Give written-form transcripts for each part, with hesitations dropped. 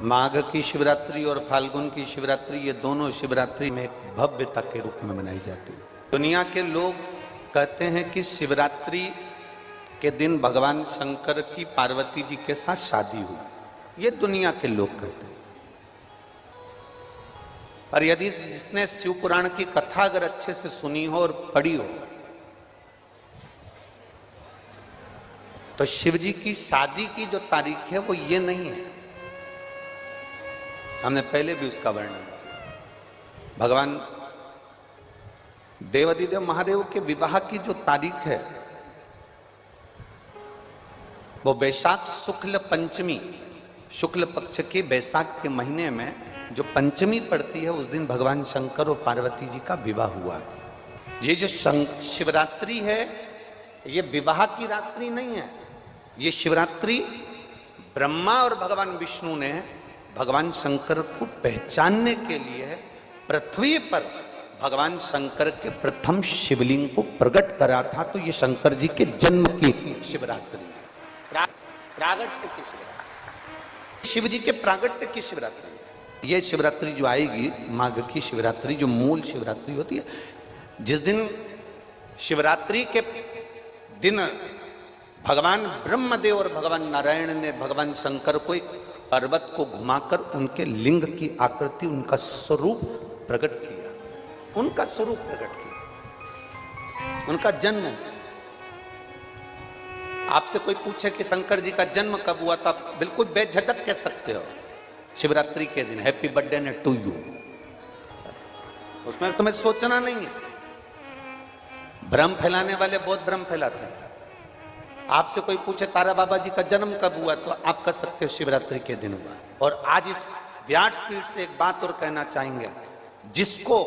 माघ की शिवरात्रि और फाल्गुन की शिवरात्रि, ये दोनों शिवरात्रि में भव्यता के रूप में मनाई जाती है। दुनिया के लोग कहते हैं कि शिवरात्रि के दिन भगवान शंकर की पार्वती जी के साथ शादी हुई, ये दुनिया के लोग कहते हैं। और यदि जिसने शिव पुराण की कथा अगर अच्छे से सुनी हो और पढ़ी हो तो शिव जी की शादी की जो तारीख है वो ये नहीं है। हमने पहले भी उसका वर्णन किया। भगवान देवाधिदेव महादेव के विवाह की जो तारीख है वो बैसाख शुक्ल पंचमी, शुक्ल पक्ष के बैसाख के महीने में जो पंचमी पड़ती है उस दिन भगवान शंकर और पार्वती जी का विवाह हुआ। ये जो शिवरात्रि है ये विवाह की रात्रि नहीं है, ये शिवरात्रि ब्रह्मा और भगवान विष्णु ने भगवान शंकर को पहचानने के लिए पृथ्वी पर भगवान शंकर के प्रथम शिवलिंग को प्रकट करा था। तो ये शंकर जी के जन्म की शिवरात्रि है, प्रागट्य की शिवरात्रि, शिव जी के प्रागट्य की शिवरात्रि। ये शिवरात्रि जो आएगी माघ की शिवरात्रि, जो मूल शिवरात्रि होती है, जिस दिन शिवरात्रि के दिन भगवान ब्रह्मदेव और भगवान नारायण ने भगवान शंकर को एक पर्वत को घुमाकर उनके लिंग की आकृति, उनका स्वरूप प्रकट किया, उनका स्वरूप प्रकट किया, उनका जन्म। आपसे कोई पूछे कि शंकर जी का जन्म कब हुआ था, बिल्कुल बेझिझक कह सकते हो शिवरात्रि के दिन हैप्पी बर्थडे ने टू यू, उसमें तुम्हें सोचना नहीं है। भ्रम फैलाने वाले बहुत भ्रम फैलाते हैं। आपसे कोई पूछे तारा बाबा जी का जन्म कब हुआ तो आप कह सकते हो शिवरात्रि के दिन हुआ। और आज इस व्यासपीठ से एक बात और कहना चाहेंगे, जिसको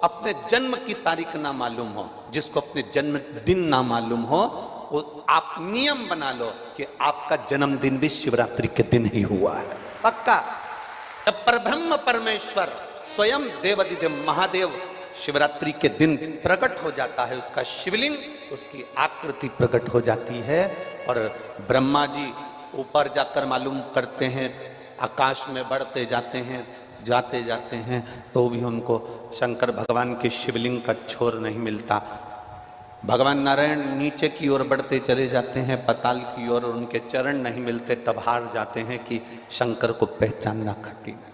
अपने जन्म की तारीख ना मालूम हो, जिसको अपने जन्मदिन ना मालूम हो, वो आप नियम बना लो कि आपका जन्मदिन भी शिवरात्रि के दिन ही हुआ है, पक्का। जब परब्रह्म परमेश्वर स्वयं देवाधिदेव महादेव शिवरात्रि के दिन प्रकट हो जाता है, उसका शिवलिंग, उसकी आकृति प्रकट हो जाती है। और ब्रह्मा जी ऊपर जाकर मालूम करते हैं, आकाश में बढ़ते जाते हैं तो भी उनको शंकर भगवान के शिवलिंग का छोर नहीं मिलता। भगवान नारायण नीचे की ओर बढ़ते चले जाते हैं, पाताल की ओर, और उनके चरण नहीं मिलते, तब हार जाते हैं कि शंकर को पहचानना कठिन है।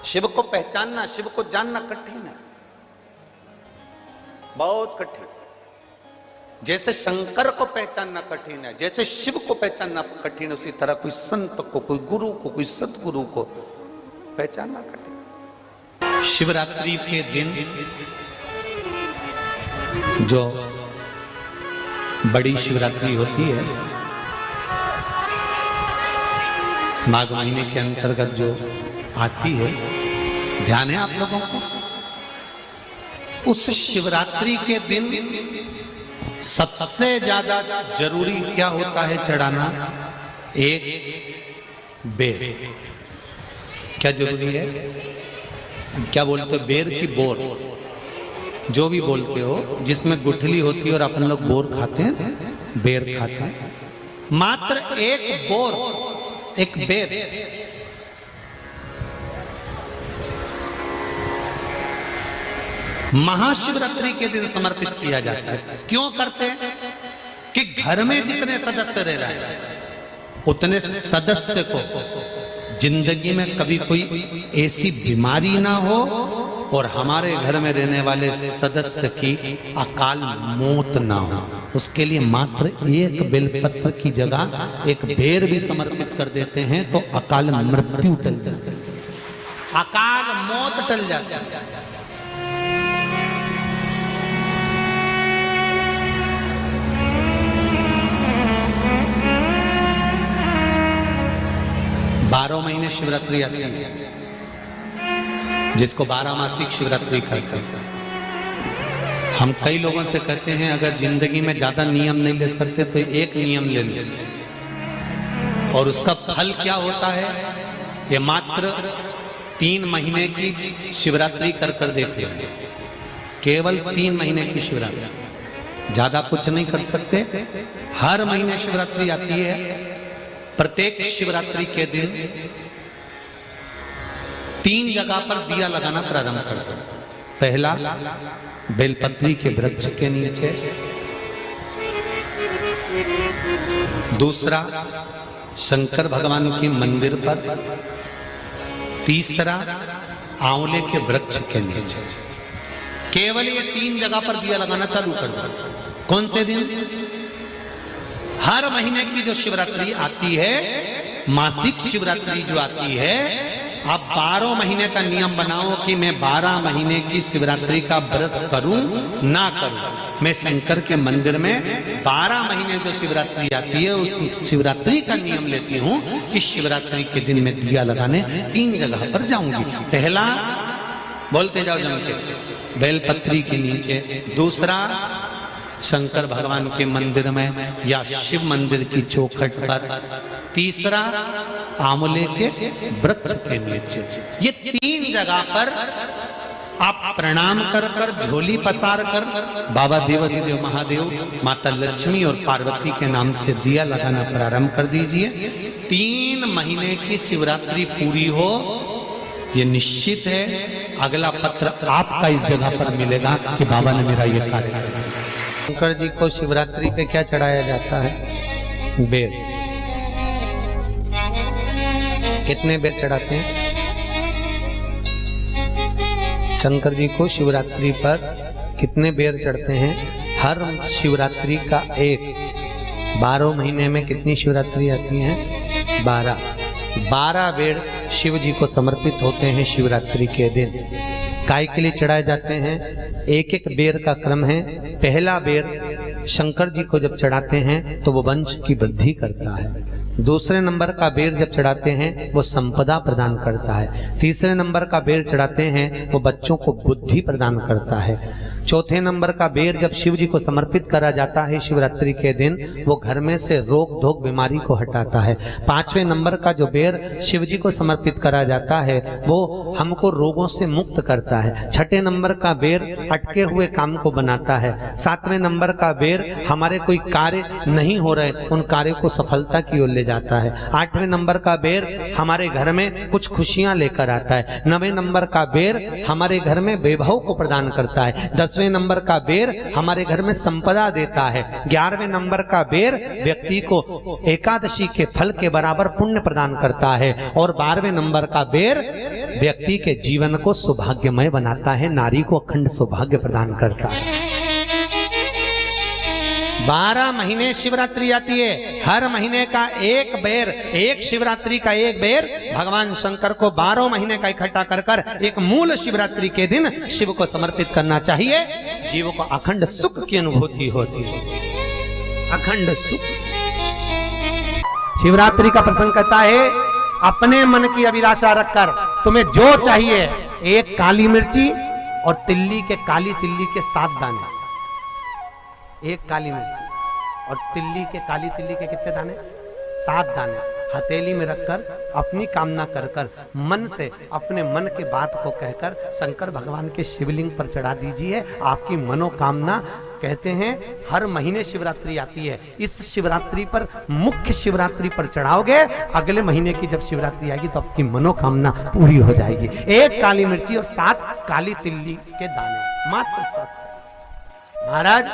शिव को पहचानना, शिव को जानना कठिन है, बहुत कठिन। जैसे शंकर को पहचानना कठिन है, जैसे शिव को पहचानना कठिन है, उसी तरह कोई संत को, कोई गुरु को, कोई सतगुरु को पहचानना कठिन। शिवरात्रि के दिन जो बड़ी शिवरात्रि होती है, माघ महीने के अंतर्गत जो आती है, ध्यान है आप लोगों को, उस शिवरात्रि के दिन सबसे ज्यादा जरूरी क्या होता है चढ़ाना? एक बेर। क्या जरूरी है? क्या बोलते हो? बेर की बोर, जो भी बोलते हो, जिसमें गुठली होती है और अपन लोग बोर खाते हैं, बेर खाते हैं। मात्र एक बोर, एक बेर महाशिवरात्रि के दिन समर्पित किया जाता है। क्यों करते हैं? कि घर में जितने सदस्य रह रहे हैं उतने सदस्य को जिंदगी में कभी कोई ऐसी बीमारी ना हो और हमारे घर में रहने वाले सदस्य की अकाल मौत ना हो, उसके लिए मात्र एक बेलपत्र की जगह एक बेर भी समर्पित कर देते हैं तो अकाल मृत्यु टल जाती है, अकाल मौत टल जाती है। 12 महीने शिवरात्रि आती है, जिसको 12 मासिक शिवरात्रि कहते हैं। हम कई लोगों से कहते हैं अगर जिंदगी में ज्यादा नियम नहीं ले सकते तो एक नियम ले लो, और उसका फल क्या होता है ये मात्र 3 महीने की शिवरात्रि कर देते हैं, केवल 3 महीने की शिवरात्रि। ज्यादा कुछ नहीं कर सकते। हर महीने शिवरात्रि आती है। प्रत्येक शिवरात्रि के दिन 3 जगह पर दिया लगाना प्रारंभ कर दो। पहला, बेलपत्री के वृक्ष के नीचे। दूसरा, शंकर भगवान के मंदिर पर। तीसरा, आंवले के वृक्ष के नीचे। केवल ये 3 जगह पर दिया लगाना चालू कर दो। कौन से दिन? हर महीने की जो शिवरात्रि आती है, मासिक शिवरात्रि जो आती है, आप 12 महीने का नियम बनाओ कि मैं 12 महीने की शिवरात्रि का व्रत करूं ना करूं। मैं शंकर के मंदिर में 12 महीने जो शिवरात्रि आती है उस शिवरात्रि का नियम लेती हूं कि शिवरात्रि के दिन मैं दिया लगाने 3 जगह पर जाऊंगी। पहला, बोलते जाओ जम के, बेलपत्री के नीचे। दूसरा, शंकर भगवान के मंदिर में या शिव मंदिर की चौखट पर। तीसरा, आंवले के वृक्ष के नीचे। ये 3 जगह पर आप प्रणाम कर कर, झोली पसार कर बाबा देवाधिदेव महादेव, माता लक्ष्मी और पार्वती के नाम से दिया लगाना प्रारंभ कर दीजिए। 3 महीने की शिवरात्रि पूरी हो, ये निश्चित है अगला पत्र आपका इस जगह पर मिलेगा कि बाबा ने मेरा ये कार्य किया। शंकर जी को शिवरात्रि पे क्या चढ़ाया जाता है? बेर। कितने बेर चढ़ाते हैं? शंकर जी को शिवरात्रि पर कितने बेर चढ़ते हैं? हर शिवरात्रि का एक। 12 महीने में कितनी शिवरात्रि आती हैं? 12 बेर शिव जी को समर्पित होते हैं शिवरात्रि के दिन। काय के लिए चढ़ाए जाते हैं? एक एक बेर का क्रम है। पहला बेर शंकर जी को जब चढ़ाते हैं तो वो वंश की वृद्धि करता है। दूसरे नंबर का बेर जब चढ़ाते हैं वो संपदा प्रदान करता है। तीसरे नंबर का बेर चढ़ाते हैं वो बच्चों को बुद्धि प्रदान करता है। चौथे नंबर का बेर जब शिव जी को समर्पित करा जाता है शिवरात्रि के दिन, वो घर में से रोग धोक बीमारी को हटाता है। 5वें नंबर का जो बेर शिव जी को समर्पित करा जाता है वो हमको रोगों से मुक्त करता है। 6ठे नंबर का बेर अटके हुए काम को बनाता है। 7वें नंबर का बेर हमारे कोई कार्य नहीं हो रहे उन कार्यों को सफलता की ओर ले जाता है। 8वें नंबर का बेर हमारे घर में कुछ खुशियां लेकर आता है। 9वें नंबर का बेर हमारे घर में वैभव को प्रदान करता है। 10वें नंबर का बेर हमारे घर में संपदा देता है। 11वें नंबर का बेर व्यक्ति को एकादशी के फल के बराबर पुण्य प्रदान करता है। और 12वें नंबर का बेर व्यक्ति के जीवन को सौभाग्यमय बनाता है, नारी को अखंड सौभाग्य प्रदान करता है। 12 महीने शिवरात्रि आती है। हर महीने का एक बेर, एक शिवरात्रि का एक बेर भगवान शंकर को 12 महीने का इकट्ठा कर कर एक मूल शिवरात्रि के दिन शिव को समर्पित करना चाहिए। जीव को अखंड सुख की अनुभूति होती है, अखंड सुख। शिवरात्रि का प्रसंग कहता है अपने मन की अभिलाषा रखकर तुम्हें जो चाहिए, एक काली मिर्ची और तिल्ली के, काली तिल्ली के 7 दाने। एक काली मिर्ची और तिल्ली के, काली तिल्ली के कितने दाने? 7 दाने हथेली में रखकर अपनी कामना कर कर मन से अपने मन के बात को कहकर शंकर भगवान के शिवलिंग पर चढ़ा दीजिए। आपकी मनोकामना, कहते हैं हर महीने शिवरात्रि आती है, इस शिवरात्रि पर, मुख्य शिवरात्रि पर चढ़ाओगे, अगले महीने की जब शिवरात्रि आएगी तो आपकी मनोकामना पूरी हो जाएगी। एक काली मिर्ची और 7 काली तिल्ली के दाने, मात्र 7। महाराज,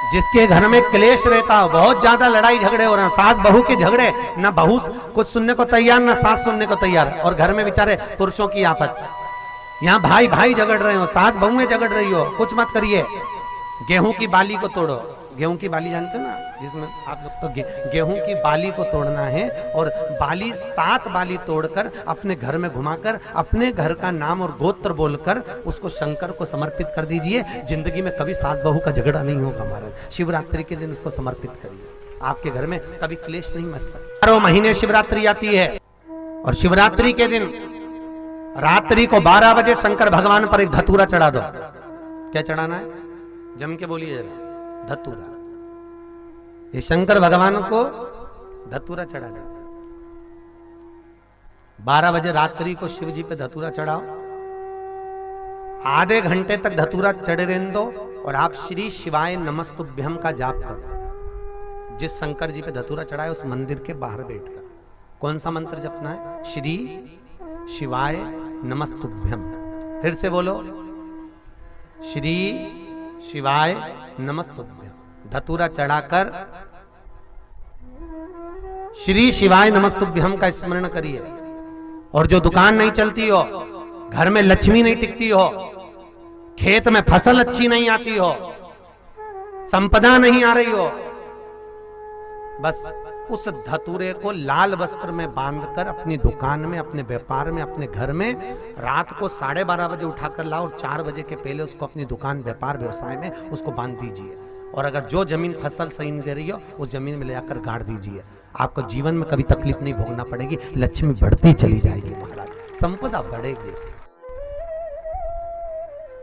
जिसके घर में क्लेश रहता हो, बहुत ज्यादा लड़ाई झगड़े हो रहे हैं, सास बहू के झगड़े, ना बहू कुछ सुनने को तैयार ना सास सुनने को तैयार, और घर में बेचारे पुरुषों की आफत, यहाँ भाई भाई झगड़ रहे हो, सास बहू में झगड़ रही हो, कुछ मत करिए। गेहूं की बाली को तोड़ो। गेहूं की बाली जानते ना, जिसमें आप लोग तो गेहूं की बाली को तोड़ना है, और बाली 7 बाली तोड़कर अपने घर में घुमाकर अपने घर का नाम और गोत्र बोलकर उसको शंकर को समर्पित कर दीजिए। जिंदगी में कभी सास बहू का झगड़ा नहीं होगा महाराज। शिवरात्रि के दिन उसको समर्पित करिए, आपके घर में कभी क्लेश नहीं मच सकता। 12 महीने शिवरात्रि आती है, और शिवरात्रि के दिन रात्रि को 12 बजे शंकर भगवान पर एक धतूरा चढ़ा दो। क्या चढ़ाना है? जम के बोलिए जरा। धतूरा। ये शंकर भगवान को धतूरा चढ़ा दो। 12 बजे रात्रि को शिव जी पे धतूरा चढ़ाओ। आधे घंटे तक धतूरा चढ़े रहने दो, और आप श्री शिवाय नमस्तुभ्यम का जाप करो। जिस शंकर जी पे धतूरा चढ़ाए उस मंदिर के बाहर बैठकर कौन सा मंत्र जपना है? श्री शिवाय नमस्तुभ्यम। फिर से बोलो, श्री शिवाय नमस्तुभ्यम। धतूरा चढ़ाकर श्री शिवाय नमस्तुभ्यम का स्मरण करिए। और जो दुकान नहीं चलती हो, घर में लक्ष्मी नहीं टिकती हो, खेत में फसल अच्छी नहीं आती हो, संपदा नहीं आ रही हो, बस उस धतूरे को लाल वस्त्र में बांधकर अपनी दुकान में, अपने व्यापार में, अपने घर में रात को 12:30 बजे उठाकर लाओ और 4 बजे के पहले उसको अपनी दुकान, व्यापार, व्यवसाय में उसको बांध दीजिए। और अगर जो जमीन फसल सही नहीं दे रही हो उस जमीन में ले जाकर गाड़ दीजिए। आपको जीवन में कभी तकलीफ नहीं भोगना पड़ेगी, लक्ष्मी बढ़ती चली जाएगी महाराज, संपदा बढ़ेगी।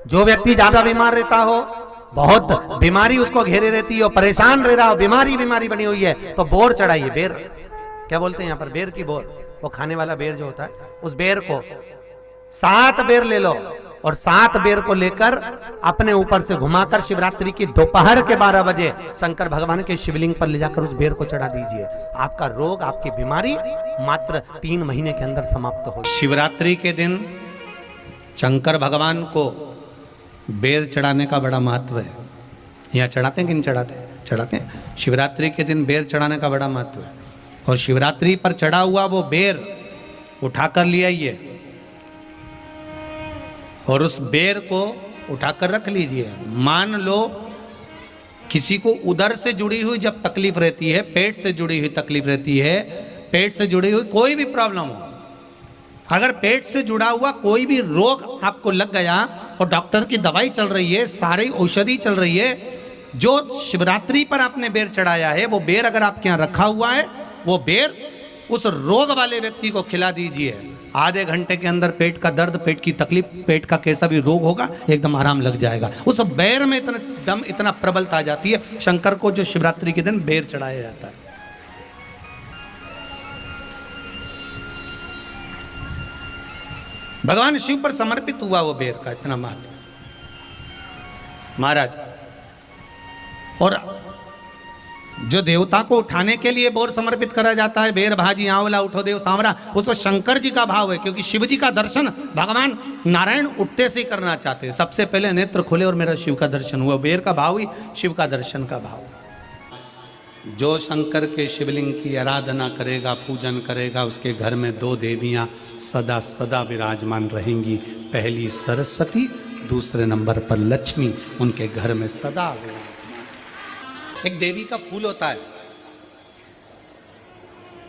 जो व्यक्ति ज्यादा बीमार रहता हो, बहुत बीमारी उसको घेरे रहती है, परेशान रह रहा हो, बीमारी बनी हुई है, तो बोर चढ़ाइए। बेर क्या बोलते हैं यहाँ पर? बेर की बोर, वो खाने वाला बेर जो होता है, उस बेर को 7 बेर ले लो और 7 बेर को लेकर अपने ऊपर से घुमाकर शिवरात्रि की दोपहर के 12 बजे शंकर भगवान के शिवलिंग पर ले जाकर उस बेर को चढ़ा दीजिए। आपका रोग, आपकी बीमारी मात्र 3 महीने के अंदर समाप्त हो। शिवरात्रि के दिन शंकर भगवान को बेर चढ़ाने का बड़ा महत्व है। यहाँ चढ़ाते हैं कि नहीं चढ़ाते? चढ़ाते हैं। शिवरात्रि के दिन बेर चढ़ाने का बड़ा महत्व है। और शिवरात्रि पर चढ़ा हुआ वो बेर उठाकर ले आइए और उस बेर को उठाकर रख लीजिए। मान लो किसी को उदर से जुड़ी हुई जब तकलीफ रहती है, पेट से जुड़ी हुई तकलीफ रहती है, पेट से जुड़ी हुई कोई भी प्रॉब्लम हो, अगर पेट से जुड़ा हुआ कोई भी रोग आपको लग गया और डॉक्टर की दवाई चल रही है, सारी औषधि चल रही है, जो शिवरात्रि पर आपने बेर चढ़ाया है वो बेर अगर आपके यहाँ रखा हुआ है, वो बेर उस रोग वाले व्यक्ति को खिला दीजिए। आधे घंटे के अंदर पेट का दर्द, पेट की तकलीफ, पेट का कैसा भी रोग होगा एकदम आराम लग जाएगा। उस बेर में इतना दम, इतना प्रबलता आ जाती है शंकर को, जो शिवरात्रि के दिन बेर चढ़ाया जाता है। भगवान शिव पर समर्पित हुआ वो बेर का इतना महत्व महाराज। और जो देवता को उठाने के लिए बोर समर्पित करा जाता है, बेर भाजी आंवला उठो देव सांवरा, उसमें शंकर जी का भाव है, क्योंकि शिव जी का दर्शन भगवान नारायण उठते से ही करना चाहते हैं। सबसे पहले नेत्र खोले और मेरा शिव का दर्शन हुआ। बेर का भाव ही शिव का दर्शन का भाव। जो शंकर के शिवलिंग की आराधना करेगा, पूजन करेगा, उसके घर में 2 देवियां सदा सदा विराजमान रहेंगी। पहली सरस्वती, दूसरे नंबर पर लक्ष्मी उनके घर में सदा विराजमान। एक देवी का फूल होता है,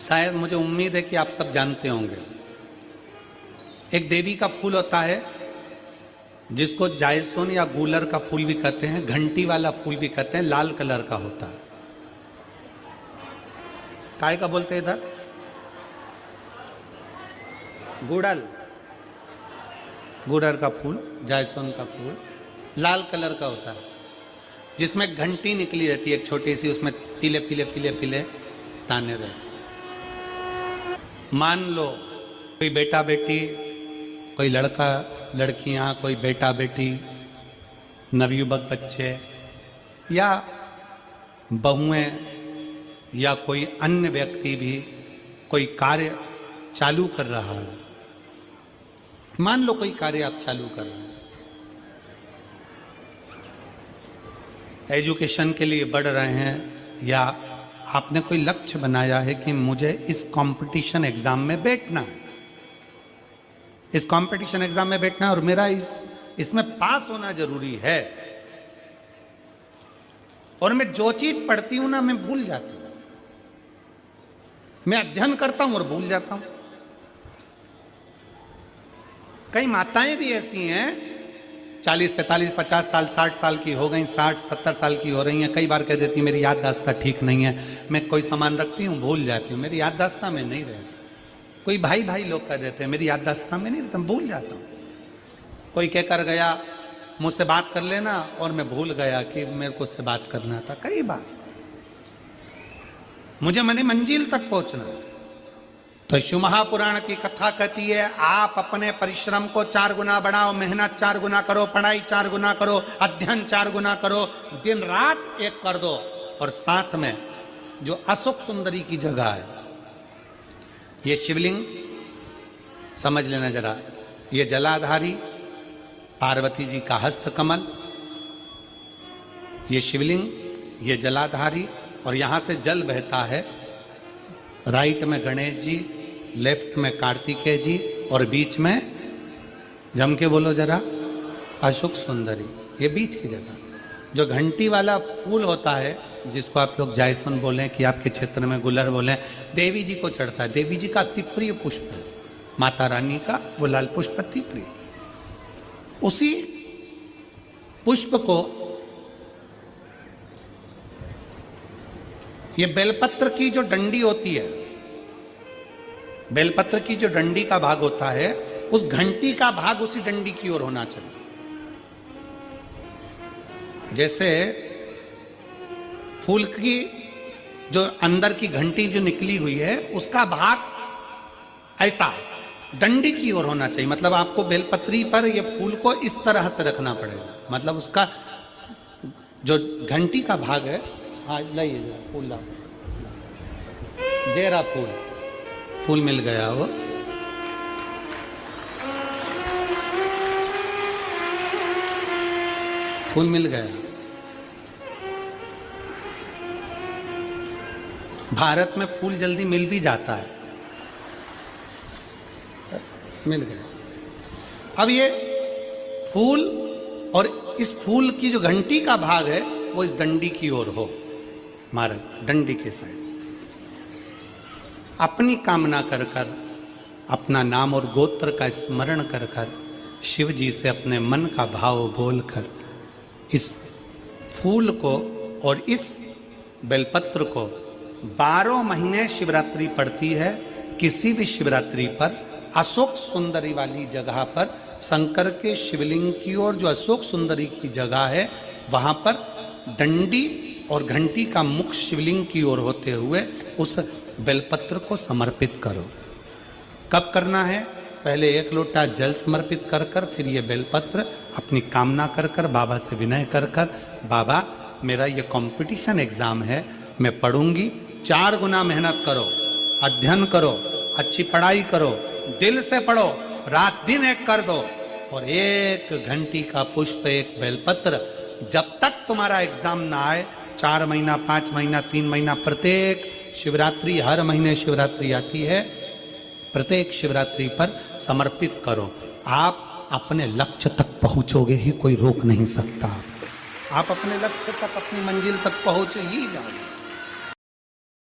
शायद मुझे उम्मीद है कि आप सब जानते होंगे। एक देवी का फूल होता है जिसको जायसोन या गूलर का फूल भी कहते हैं, घंटी वाला फूल भी कहते हैं, लाल कलर का होता है। काय का बोलते हैं इधर? गुड़ल, गुड़र का फूल, जायसोन का फूल लाल कलर का होता है, जिसमें घंटी निकली रहती है एक छोटी सी, उसमें पीले पीले पीले पीले ताने रहते। मान लो कोई बेटा बेटी, कोई लड़का लड़कियां, कोई बेटा बेटी, नवयुवक बच्चे या बहुएं या कोई अन्य व्यक्ति भी कोई कार्य चालू कर रहा है। मान लो कोई कार्य आप चालू कर रहे हैं, एजुकेशन के लिए बढ़ रहे हैं, या आपने कोई लक्ष्य बनाया है कि मुझे इस कंपटीशन एग्जाम में बैठना है, इस कंपटीशन एग्जाम में बैठना है और मेरा इसमें पास होना जरूरी है, और मैं जो चीज पढ़ती हूं ना मैं भूल जाती हूं। मैं अध्ययन करता हूं और भूल जाता हूं। कई माताएं भी ऐसी हैं 40, 45, 50 साल, 60 साल की हो गई, 60, 70 साल की हो रही हैं। कई बार कह देती हैं मेरी याददाश्त ठीक नहीं है, मैं कोई सामान रखती हूँ भूल जाती हूँ, मेरी याददाश्त में नहीं रहती। कोई भाई भाई लोग कह देते हैं मेरी याददाश्त में नहीं रहता, मैं भूल जाता हूँ। कोई कहकर गया मुझसे बात कर लेना और मैं भूल गया कि मेरे को उससे बात करना था। कई बार मुझे मनी मंजिल तक पहुंचना है, तो शिव महापुराण की कथा कहती है आप अपने परिश्रम को 4 गुना बढ़ाओ, मेहनत 4 गुना करो, पढ़ाई 4 गुना करो, अध्ययन 4 गुना करो, दिन रात एक कर दो। और साथ में जो अशोक सुंदरी की जगह है, ये शिवलिंग समझ लेना जरा, ये जलाधारी पार्वती जी का हस्त कमल, ये शिवलिंग, ये जलाधारी, और यहां से जल बहता है। राइट में गणेश जी, लेफ्ट में कार्तिकेय जी, और बीच में जम के बोलो जरा अशोक सुंदरी। ये बीच की जगह जो घंटी वाला फूल होता है, जिसको आप लोग जायसवन बोलें कि आपके क्षेत्र में गुलर बोलें, देवी जी को चढ़ता है। देवी जी का अति प्रिय पुष्प है, माता रानी का वो लाल पुष्प अति प्रिय। उसी पुष्प को ये बेलपत्र की जो डंडी होती है, बेलपत्र की जो डंडी का भाग होता है, उस घंटी का भाग उसी डंडी की ओर होना चाहिए। जैसे फूल की जो अंदर की घंटी जो निकली हुई है, उसका भाग ऐसा डंडी की ओर होना चाहिए। मतलब आपको बेलपत्री पर ये फूल को इस तरह से रखना पड़ेगा। मतलब उसका जो घंटी का भाग है, हाँ लाइए फूल लाओ, जेरा फूल मिल गया वो। फूल मिल गया। भारत में फूल जल्दी मिल भी जाता है, मिल गया। अब ये फूल और इस फूल की जो घंटी का भाग है वो इस डंडी की ओर हो, मारे डंडी के साइड। अपनी कामना कर कर, अपना नाम और गोत्र का स्मरण कर कर, शिव जी से अपने मन का भाव बोलकर इस फूल को और इस बेलपत्र को 12 महीने शिवरात्रि पड़ती है। किसी भी शिवरात्रि पर अशोक सुंदरी वाली जगह पर, शंकर के शिवलिंग की ओर जो अशोक सुंदरी की जगह है, वहां पर डंडी और घंटी का मुख शिवलिंग की ओर होते हुए उस बेलपत्र को समर्पित करो। कब करना है? पहले 1 लोटा जल समर्पित कर कर, फिर ये बेलपत्र अपनी कामना कर कर, बाबा से विनय कर कर, बाबा मेरा ये कंपटीशन एग्जाम है, मैं पढ़ूंगी, 4 गुना मेहनत करो, अध्ययन करो, अच्छी पढ़ाई करो, दिल से पढ़ो, रात दिन एक कर दो, और 1 घंटी का पुष्प, 1 बेलपत्र, जब तक तुम्हारा एग्जाम ना आए, 4 महीना, 5 महीना, 3 महीना, प्रत्येक शिवरात्रि, हर महीने शिवरात्रि आती है, प्रत्येक शिवरात्रि पर समर्पित करो। आप अपने लक्ष्य तक पहुंचोगे ही, कोई रोक नहीं सकता। आप अपने लक्ष्य तक, अपनी मंजिल तक पहुंच ही जाओगे।